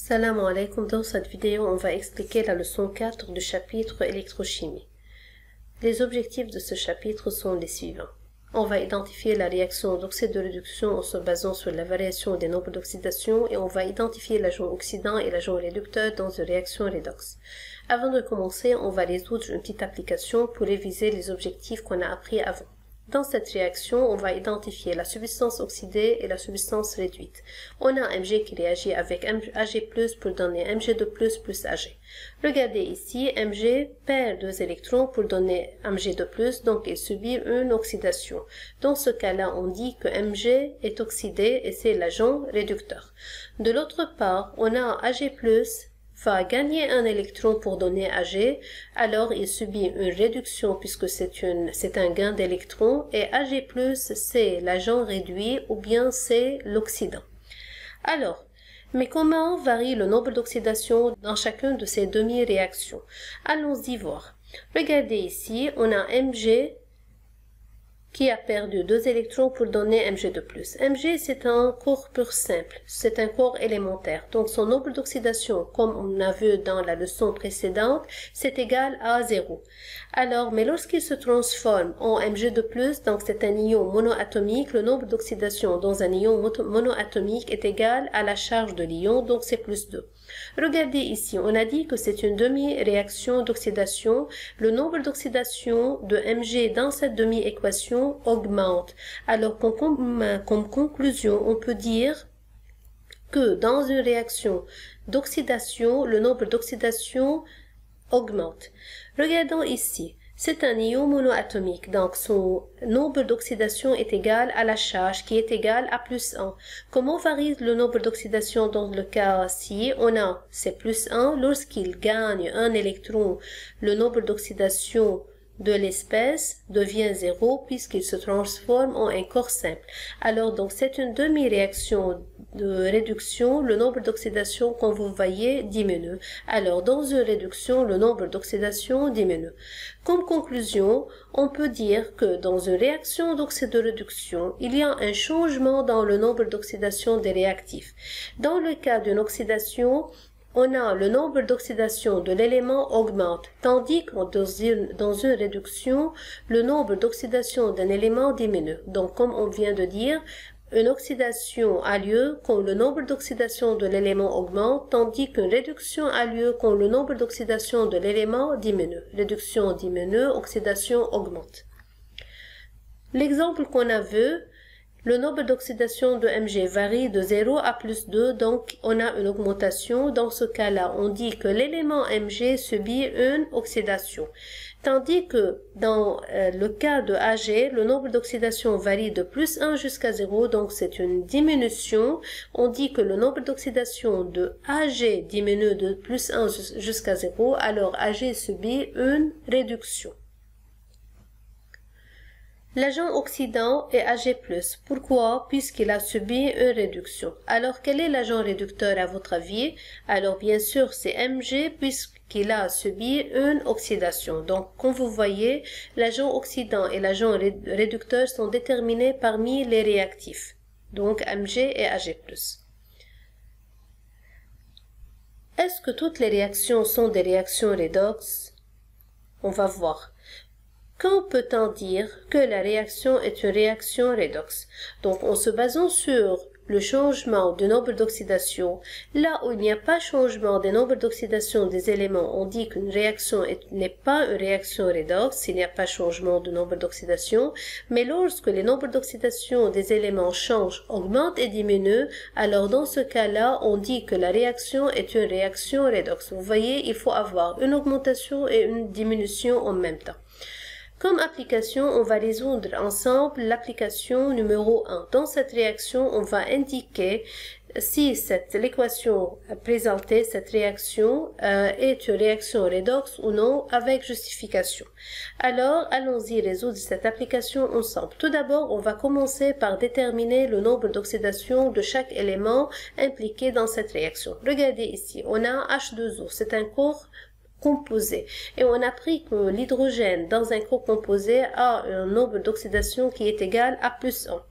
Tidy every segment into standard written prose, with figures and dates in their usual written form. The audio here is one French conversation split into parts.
Salam alaikum, dans cette vidéo on va expliquer la leçon 4 du chapitre électrochimie. Les objectifs de ce chapitre sont les suivants. On va identifier la réaction d'oxyde de réduction en se basant sur la variation des nombres d'oxydation et on va identifier l'agent oxydant et l'agent réducteur dans une réaction redox. Avant de commencer, on va résoudre une petite application pour réviser les objectifs qu'on a appris avant. Dans cette réaction, on va identifier la substance oxydée et la substance réduite. On a Mg qui réagit avec Ag+, pour donner Mg2+, plus Ag. Regardez ici, Mg perd 2 électrons pour donner Mg2+, donc il subit une oxydation. Dans ce cas-là, on dit que Mg est oxydé et c'est l'agent réducteur. De l'autre part, on a Ag+, va gagner un électron pour donner Ag, alors il subit une réduction puisque c'est un gain d'électrons et Ag+, c'est l'agent réduit ou bien c'est l'oxydant. Alors, mais comment varie le nombre d'oxydation dans chacune de ces demi-réactions? Allons-y voir. Regardez ici, on a Mg qui a perdu 2 électrons pour donner Mg2+. Mg, c'est un corps pur simple, c'est un corps élémentaire. Donc, son nombre d'oxydation, comme on a vu dans la leçon précédente, c'est égal à 0. Alors, mais lorsqu'il se transforme en Mg2+, donc c'est un ion monoatomique, le nombre d'oxydation dans un ion monoatomique est égal à la charge de l'ion, donc c'est plus 2. Regardez ici, on a dit que c'est une demi-réaction d'oxydation. Le nombre d'oxydation de Mg dans cette demi-équation augmente. Alors, comme conclusion, on peut dire que dans une réaction d'oxydation, le nombre d'oxydation augmente. Regardons ici. C'est un ion monoatomique, donc son nombre d'oxydation est égal à la charge qui est égale à plus 1. Comment varie le nombre d'oxydation dans le cas-ci? On a, c'est plus 1. Lorsqu'il gagne un électron, le nombre d'oxydation de l'espèce devient 0 puisqu'il se transforme en un corps simple. Alors, donc, c'est une demi-réaction de réduction, le nombre d'oxydation, comme vous voyez, diminue. Alors, dans une réduction, le nombre d'oxydation diminue. Comme conclusion, on peut dire que dans une réaction d'oxyde de réduction, il y a un changement dans le nombre d'oxydation des réactifs. Dans le cas d'une oxydation, on a le nombre d'oxydation de l'élément augmente, tandis que dans une réduction, le nombre d'oxydation d'un élément diminue. Donc, comme on vient de dire, une oxydation a lieu quand le nombre d'oxydation de l'élément augmente, tandis qu'une réduction a lieu quand le nombre d'oxydation de l'élément diminue. Réduction diminue, oxydation augmente. L'exemple qu'on a vu, le nombre d'oxydation de Mg varie de 0 à plus 2, donc on a une augmentation. Dans ce cas-là, on dit que l'élément Mg subit une oxydation. Tandis que dans le cas de Ag, le nombre d'oxydation varie de plus 1 jusqu'à 0, donc c'est une diminution. On dit que le nombre d'oxydation de Ag diminue de plus 1 jusqu'à 0, alors Ag subit une réduction. L'agent oxydant est Ag+. Pourquoi? Puisqu'il a subi une réduction. Alors, quel est l'agent réducteur à votre avis? Alors, bien sûr, c'est Mg puisqu'il a subi une oxydation. Donc, comme vous voyez, l'agent oxydant et l'agent réducteur sont déterminés parmi les réactifs. Donc, Mg et Ag+. Est-ce que toutes les réactions sont des réactions redox? On va voir. Quand peut-on dire que la réaction est une réaction redox? Donc, en se basant sur le changement du nombre d'oxydation, là où il n'y a pas changement des nombres d'oxydation des éléments, on dit qu'une réaction n'est pas une réaction redox s'il n'y a pas changement de nombre d'oxydation, mais lorsque les nombres d'oxydation des éléments changent, augmentent et diminuent, alors dans ce cas-là, on dit que la réaction est une réaction redox. Vous voyez, il faut avoir une augmentation et une diminution en même temps. Comme application, on va résoudre ensemble l'application numéro 1. Dans cette réaction, on va indiquer si l'équation présentée, cette réaction, est une réaction redox ou non avec justification. Alors, allons-y résoudre cette application ensemble. Tout d'abord, on va commencer par déterminer le nombre d'oxydation de chaque élément impliqué dans cette réaction. Regardez ici, on a H2O, c'est un corps composé. Et on a appris que l'hydrogène dans un corps composé a un nombre d'oxydation qui est égal à plus 1.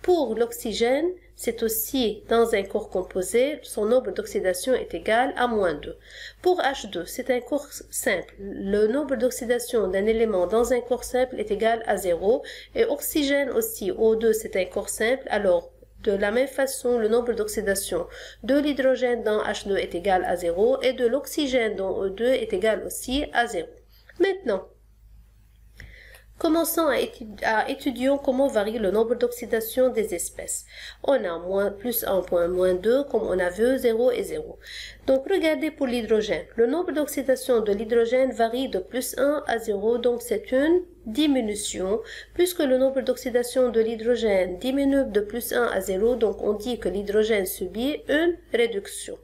Pour l'oxygène, c'est aussi dans un corps composé, son nombre d'oxydation est égal à -2. Pour H2, c'est un corps simple. Le nombre d'oxydation d'un élément dans un corps simple est égal à 0. Et oxygène aussi, O2, c'est un corps simple. Alors, de la même façon, le nombre d'oxydation de l'hydrogène dans H2 est égal à 0 et de l'oxygène dans O2 est égal aussi à 0. Maintenant, commençons à étudier comment varie le nombre d'oxydation des espèces. On a +1 point -2, comme on a vu, 0 et 0. Donc, regardez pour l'hydrogène. Le nombre d'oxydation de l'hydrogène varie de +1 à 0, donc c'est une diminution. Puisque le nombre d'oxydation de l'hydrogène diminue de +1 à 0, donc on dit que l'hydrogène subit une réduction.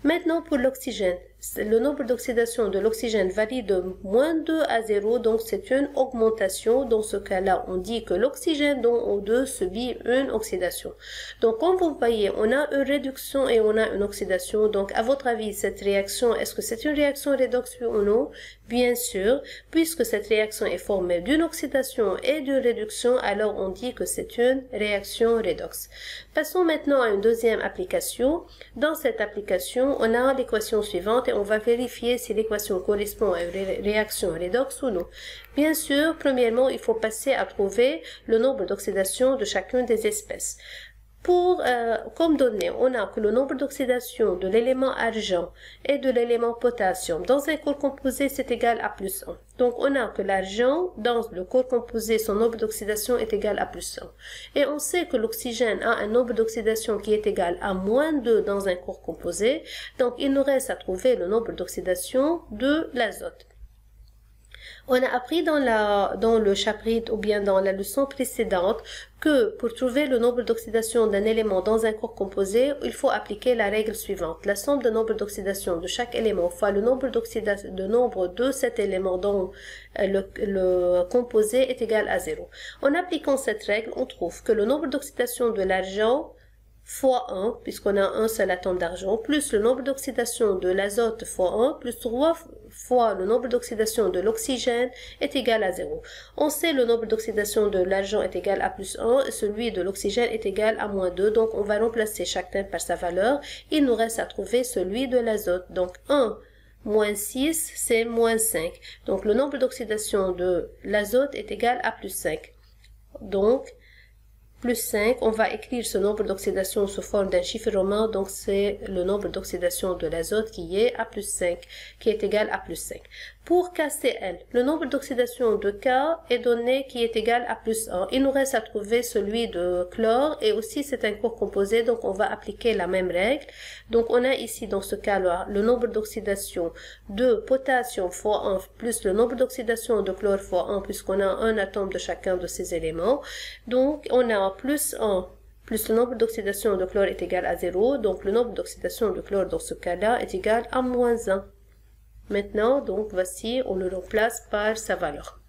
Maintenant, pour l'oxygène, le nombre d'oxydation de l'oxygène varie de -2 à 0, donc c'est une augmentation. Dans ce cas-là, on dit que l'oxygène dans O2 subit une oxydation. Donc, comme vous voyez, on a une réduction et on a une oxydation. Donc, à votre avis, cette réaction, est-ce que c'est une réaction redox ou non? Bien sûr, puisque cette réaction est formée d'une oxydation et d'une réduction, alors on dit que c'est une réaction redox. Passons maintenant à une deuxième application. Dans cette application, on a l'équation suivante et on va vérifier si l'équation correspond à une réaction redox ou non. Bien sûr, premièrement, il faut passer à trouver le nombre d'oxydation de chacune des espèces. Comme données, on a que le nombre d'oxydation de l'élément argent et de l'élément potassium dans un corps composé, c'est égal à +1. Donc, on a que l'argent, dans le corps composé, son nombre d'oxydation est égal à +1. Et on sait que l'oxygène a un nombre d'oxydation qui est égal à -2 dans un corps composé. Donc, il nous reste à trouver le nombre d'oxydation de l'azote. On a appris dans le chapitre ou bien dans la leçon précédente que pour trouver le nombre d'oxydation d'un élément dans un corps composé, il faut appliquer la règle suivante. La somme de nombre d'oxydation de chaque élément fois le nombre de cet élément dans le composé est égal à 0. En appliquant cette règle, on trouve que le nombre d'oxydation de l'argent fois 1, puisqu'on a un seul atome d'argent, plus le nombre d'oxydation de l'azote fois 1, plus 3 fois le nombre d'oxydation de l'oxygène est égal à 0. On sait le nombre d'oxydation de l'argent est égal à +1 et celui de l'oxygène est égal à -2. Donc, on va remplacer chaque terme par sa valeur. Il nous reste à trouver celui de l'azote. Donc, 1 moins 6, c'est -5. Donc, le nombre d'oxydation de l'azote est égal à +5. Donc, +5, on va écrire ce nombre d'oxydation sous forme d'un chiffre romain, donc c'est le nombre d'oxydation de l'azote qui est à +5, qui est égal à +5. Pour KCl, le nombre d'oxydation de K est donné qui est égal à +1. Il nous reste à trouver celui de chlore et aussi c'est un corps composé, donc on va appliquer la même règle. Donc on a ici dans ce cas-là le nombre d'oxydation de potassium fois 1 plus le nombre d'oxydation de chlore fois 1 puisqu'on a un atome de chacun de ces éléments. Donc on a +1 plus le nombre d'oxydation de chlore est égal à 0. Donc le nombre d'oxydation de chlore dans ce cas-là est égal à -1. Maintenant, donc voici, on le remplace par sa valeur.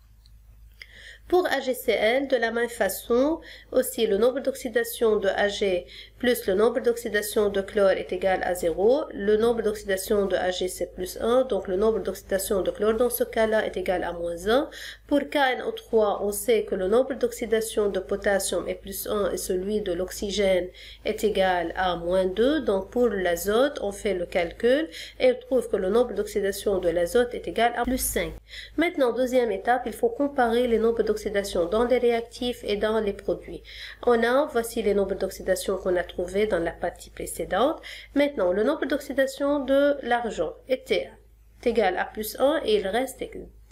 Pour AgCl, de la même façon, aussi le nombre d'oxydation de Ag plus le nombre d'oxydation de chlore est égal à 0. Le nombre d'oxydation de Ag c'est +1, donc le nombre d'oxydation de chlore dans ce cas-là est égal à -1. Pour KNO3, on sait que le nombre d'oxydation de potassium est +1 et celui de l'oxygène est égal à -2. Donc pour l'azote, on fait le calcul et on trouve que le nombre d'oxydation de l'azote est égal à +5. Maintenant, deuxième étape, il faut comparer les nombres d'oxydation dans les réactifs et dans les produits. Voici les nombres d'oxydation qu'on a trouvés dans la partie précédente. Maintenant, le nombre d'oxydation de l'argent était égal à +1 et il reste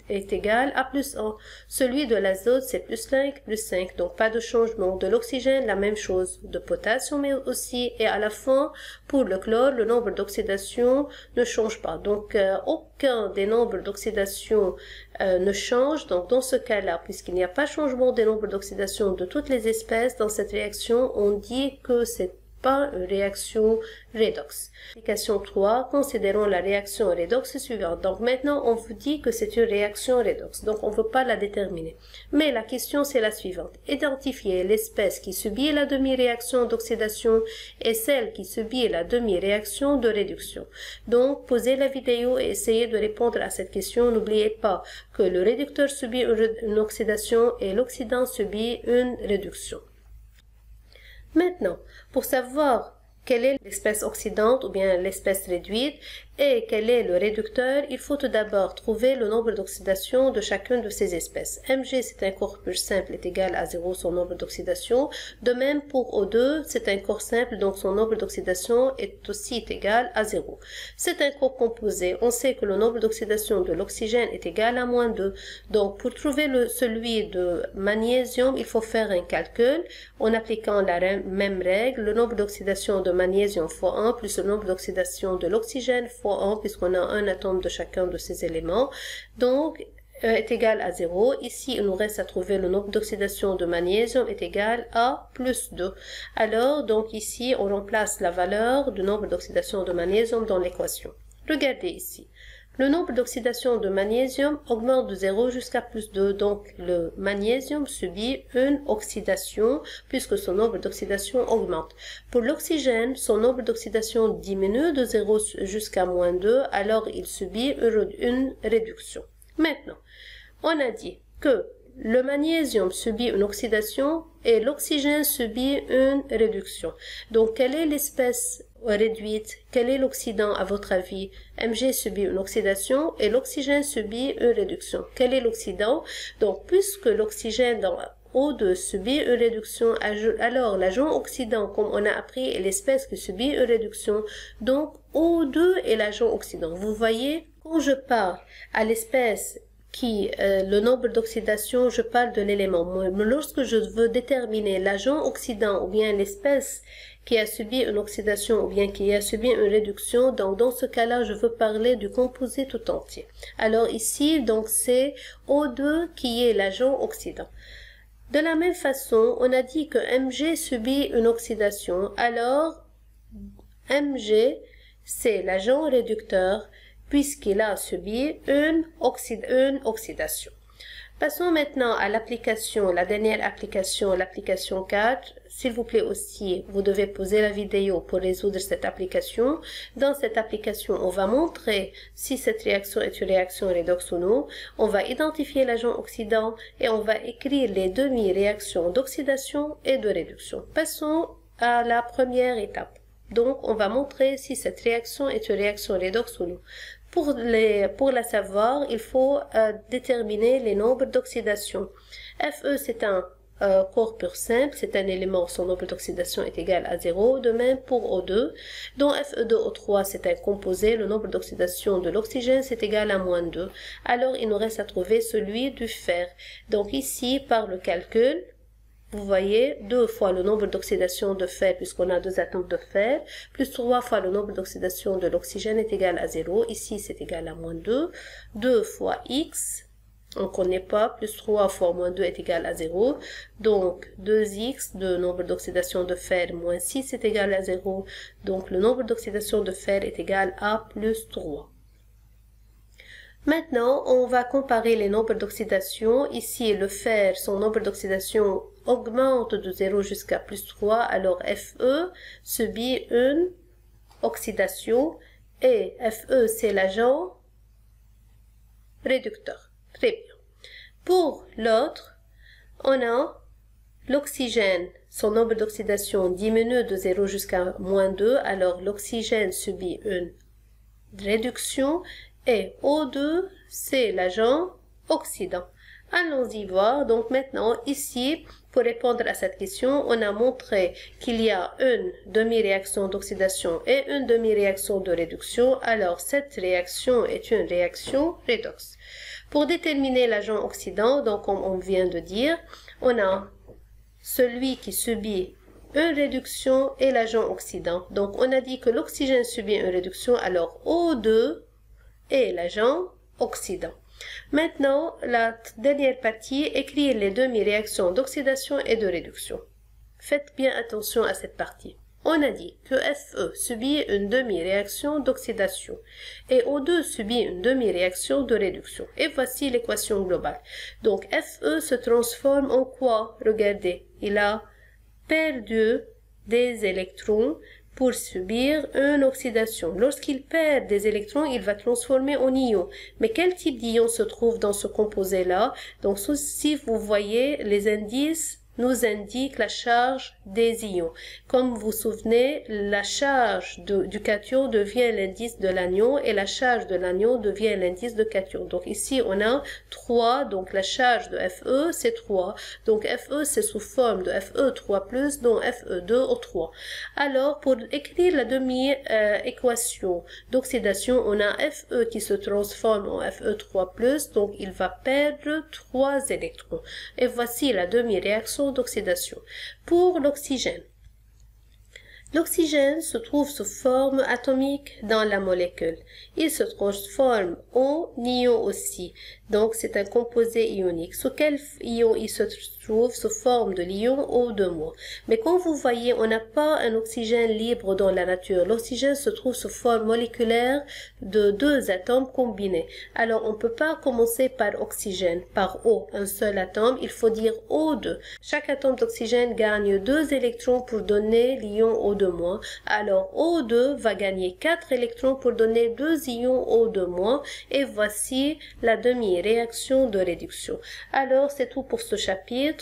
est égal à +1. Celui de l'azote, c'est +5, donc pas de changement. De l'oxygène, la même chose. De potassium aussi. Et à la fin, pour le chlore, le nombre d'oxydation ne change pas. Donc, aucun des nombres d'oxydation ne change. Donc, dans ce cas-là, puisqu'il n'y a pas changement des nombres d'oxydation de toutes les espèces, dans cette réaction, on dit que c'est pas une réaction redox. Application 3, considérons la réaction redox suivante. Donc maintenant, on vous dit que c'est une réaction redox. Donc on ne veut pas la déterminer. Mais la question, c'est la suivante. Identifier l'espèce qui subit la demi-réaction d'oxydation et celle qui subit la demi-réaction de réduction. Donc, posez la vidéo et essayez de répondre à cette question. N'oubliez pas que le réducteur subit une oxydation et l'oxydant subit une réduction. Maintenant, pour savoir quelle est l'espèce oxydante ou bien l'espèce réduite et quel est le réducteur, il faut tout d'abord trouver le nombre d'oxydation de chacune de ces espèces. Mg, c'est un corps pur simple, est égal à 0 son nombre d'oxydation. De même pour O2, c'est un corps simple, donc son nombre d'oxydation est aussi égal à 0. C'est un corps composé. On sait que le nombre d'oxydation de l'oxygène est égal à moins 2. Donc pour trouver celui de magnésium, il faut faire un calcul en appliquant la même règle. Le nombre d'oxydation de magnésium fois 1 plus le nombre d'oxydation de l'oxygène fois 1 puisqu'on a un atome de chacun de ces éléments. Donc, est égal à 0. Ici, il nous reste à trouver le nombre d'oxydation de magnésium est égal à plus 2. Alors, donc ici, on remplace la valeur du nombre d'oxydation de magnésium dans l'équation. Regardez ici. Le nombre d'oxydation de magnésium augmente de 0 jusqu'à plus 2, donc le magnésium subit une oxydation puisque son nombre d'oxydation augmente. Pour l'oxygène, son nombre d'oxydation diminue de 0 jusqu'à moins 2, alors il subit une réduction. Maintenant, on a dit que le magnésium subit une oxydation et l'oxygène subit une réduction. Donc, quelle est l'espèce réduite? Quel est l'oxydant à votre avis? Mg subit une oxydation et l'oxygène subit une réduction. Quel est l'oxydant? Donc, puisque l'oxygène dans O2 subit une réduction, alors l'agent oxydant, comme on a appris, est l'espèce qui subit une réduction. Donc, O2 est l'agent oxydant. Vous voyez, quand je parle à l'espèce le nombre d'oxydation, je parle de l'élément. Mais lorsque je veux déterminer l'agent oxydant ou bien l'espèce qui a subi une oxydation ou bien qui a subi une réduction, donc dans ce cas-là, je veux parler du composé tout entier. Alors ici, donc c'est O2 qui est l'agent oxydant. De la même façon, on a dit que Mg subit une oxydation. Alors, Mg, c'est l'agent réducteur puisqu'il a subi une oxydation. Passons maintenant à l'application, la dernière application, l'application 4. S'il vous plaît aussi, vous devez poser la vidéo pour résoudre cette application. Dans cette application, on va montrer si cette réaction est une réaction redox ou non. On va identifier l'agent oxydant et on va écrire les demi-réactions d'oxydation et de réduction. Passons à la première étape. Donc, on va montrer si cette réaction est une réaction redox ou non. Pour la savoir, il faut déterminer les nombres d'oxydation. Fe, c'est un corps pur simple, c'est un élément, son nombre d'oxydation est égal à 0. De même pour O2, dont Fe2O3, c'est un composé, le nombre d'oxydation de l'oxygène, c'est égal à moins 2. Alors, il nous reste à trouver celui du fer. Donc ici, par le calcul, vous voyez, 2 fois le nombre d'oxydation de fer, puisqu'on a 2 atomes de fer, plus 3 fois le nombre d'oxydation de l'oxygène est égal à 0. Ici, c'est égal à moins 2. 2 fois x, on ne connaît pas, plus 3 fois moins 2 est égal à 0. Donc, 2x, le nombre d'oxydation de fer, moins 6 est égal à 0. Donc, le nombre d'oxydation de fer est égal à plus 3. Maintenant, on va comparer les nombres d'oxydation. Ici, le fer, son nombre d'oxydation augmente de 0 jusqu'à plus 3. Alors, Fe subit une oxydation et Fe, c'est l'agent réducteur. Très bien. Pour l'autre, on a l'oxygène. Son nombre d'oxydation diminue de 0 jusqu'à moins 2. Alors, l'oxygène subit une réduction. Et O2, c'est l'agent oxydant. Allons-y voir. Donc maintenant, ici, pour répondre à cette question, on a montré qu'il y a une demi-réaction d'oxydation et une demi-réaction de réduction. Alors, cette réaction est une réaction redox. Pour déterminer l'agent oxydant, donc comme on vient de dire, on a celui qui subit une réduction et l'agent oxydant. Donc, on a dit que l'oxygène subit une réduction, alors O2 et l'agent oxydant. Maintenant, la dernière partie, écrire les demi-réactions d'oxydation et de réduction. Faites bien attention à cette partie. On a dit que Fe subit une demi-réaction d'oxydation et O2 subit une demi-réaction de réduction. Et voici l'équation globale. Donc, Fe se transforme en quoi? Regardez, il a perdu des électrons pour subir une oxydation. Lorsqu'il perd des électrons, il va transformer en ion. Mais quel type d'ion se trouve dans ce composé-là? Donc, si vous voyez les indices nous indique la charge des ions. Comme vous vous souvenez, la charge du cation devient l'indice de l'anion et la charge de l'anion devient l'indice de cation. Donc ici, on a 3, donc la charge de Fe, c'est 3. Donc Fe, c'est sous forme de Fe3+, dont Fe2O3. Alors, pour écrire la demi-équation d'oxydation, on a Fe qui se transforme en Fe3+, donc il va perdre 3 électrons. Et voici la demi-réaction d'oxydation. Pour l'oxygène, l'oxygène se trouve sous forme atomique dans la molécule. Il se transforme en ion aussi. Donc, c'est un composé ionique. Sous quel ion il se trouve? Sous forme de l'ion O2-. Mais comme vous voyez, on n'a pas un oxygène libre dans la nature. L'oxygène se trouve sous forme moléculaire de 2 atomes combinés. Alors, on ne peut pas commencer par oxygène, par O, un seul atome. Il faut dire O2. Chaque atome d'oxygène gagne 2 électrons pour donner l'ion O2-. Alors, O2 va gagner 4 électrons pour donner 2 ions O2-. Et voici la demi-réaction de réduction. Alors, c'est tout pour ce chapitre.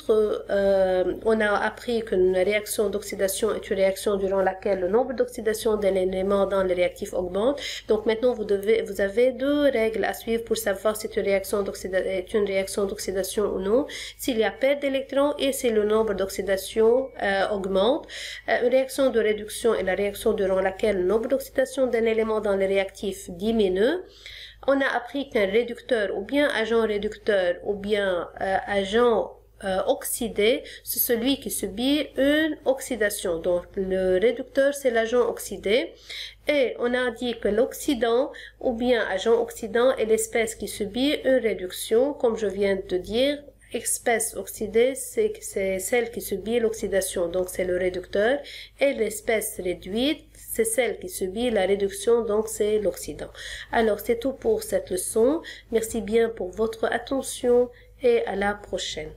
On a appris qu'une réaction d'oxydation est une réaction durant laquelle le nombre d'oxydations d'un élément dans le réactif augmente. Donc, maintenant, vous avez 2 règles à suivre pour savoir si une réaction d'oxydation ou non. S'il y a perte d'électrons et si le nombre d'oxydations augmente. Une réaction de réduction est la réaction durant laquelle le nombre d'oxydation d'un élément dans le réactif diminue. On a appris qu'un réducteur ou bien agent réducteur ou bien agent oxydé, c'est celui qui subit une oxydation. Donc, le réducteur, c'est l'agent oxydé. Et on a dit que l'oxydant ou bien agent oxydant est l'espèce qui subit une réduction, comme je viens de dire. Espèce oxydée, c'est celle qui subit l'oxydation, donc c'est le réducteur, et l'espèce réduite, c'est celle qui subit la réduction, donc c'est l'oxydant. Alors, c'est tout pour cette leçon. Merci bien pour votre attention et à la prochaine.